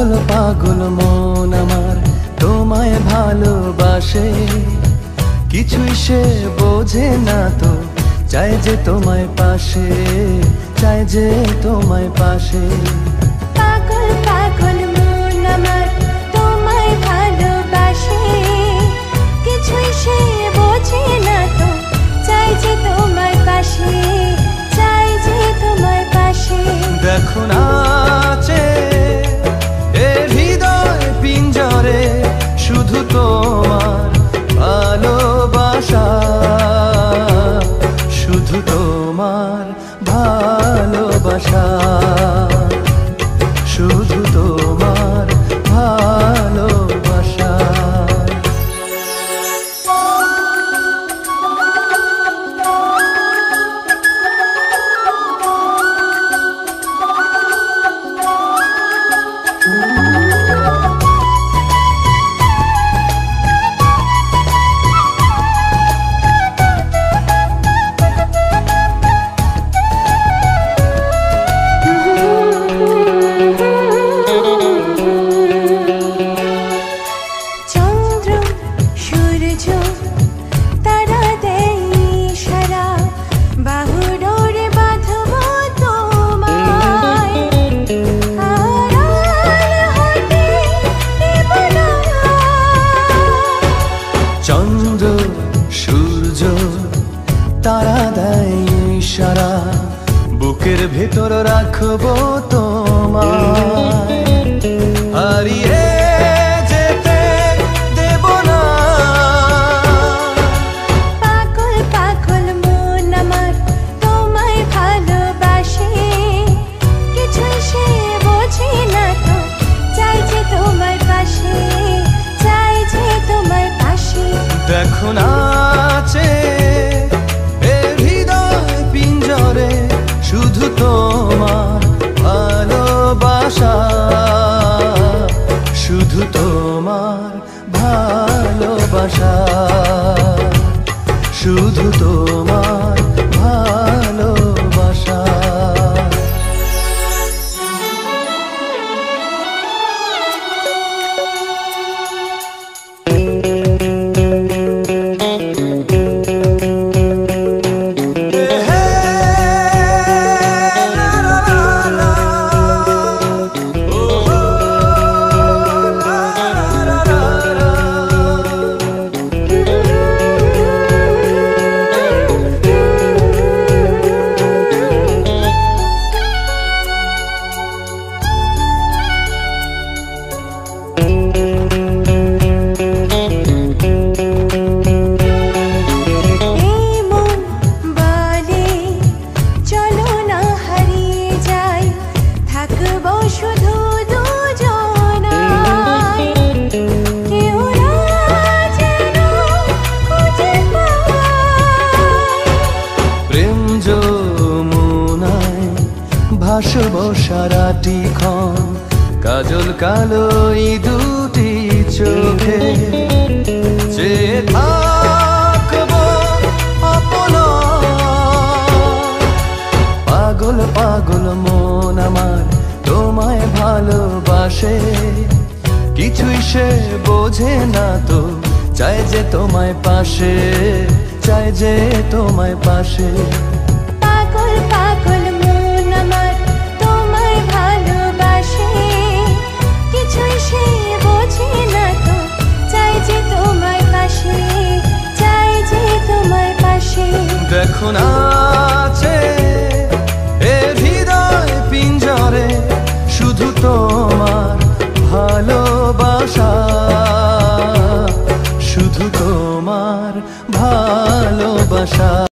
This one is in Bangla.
পাগল পাগল মন আমার তোমায় ভালোবাসে, কিছুই সে বোঝে না তো, চাই যে তোমায় পাশে, চাই যে তোমায় পাশে। পাগল পাগল মন আমার তোমায় ভালোবাসে, কিছুই সে বোঝে না তো, চাই যে তোমায় পাশে, চাই যে তোমায় পাশে। দেখো নাচে এ হৃদয় পিঞ্জরে, শুধু তোমার ভালোবাসা, শুধু তোমার ভালোবাসা, শুধু তোমার ভালোবাসা। চন্দ্র সূর্য তারা দেয় ইশারা, বুকের ভেতর রাখবো তোমায়, হারিয়ে যেতে দেব না। পাগল পাগল মন আমার তোমায় ভালোবাসে, কিছুই সে বোঝে না তো, চাই যে তোমার পাশে, চাই যে তোমার পাশে। দেখো নাচে এ হৃদয় পিঞ্জরে, শুধু তোমার ভালোবাসা, শুধু তোমার ভালোবাসা, শুধু তোমার ভালোবাসা। ভাসবো সারাটি ক্ষণ, কাজল কালো এই দুটি চোখে, চেয়ে থাকবো অপলক। পাগল পাগল মন আমার তোমায় ভালোবাসে, কিছুই সে বোঝে না তো, চাই যে তোমায় পাশে, চাই যে তোমায় পাশে। পাগল পাগল মন আমার তোমায় ভালোবাসে, কিছুই সে বোঝে না তো, চাই যে তোমায় পাশে, চাই যে তোমায় পাশে। দেখো না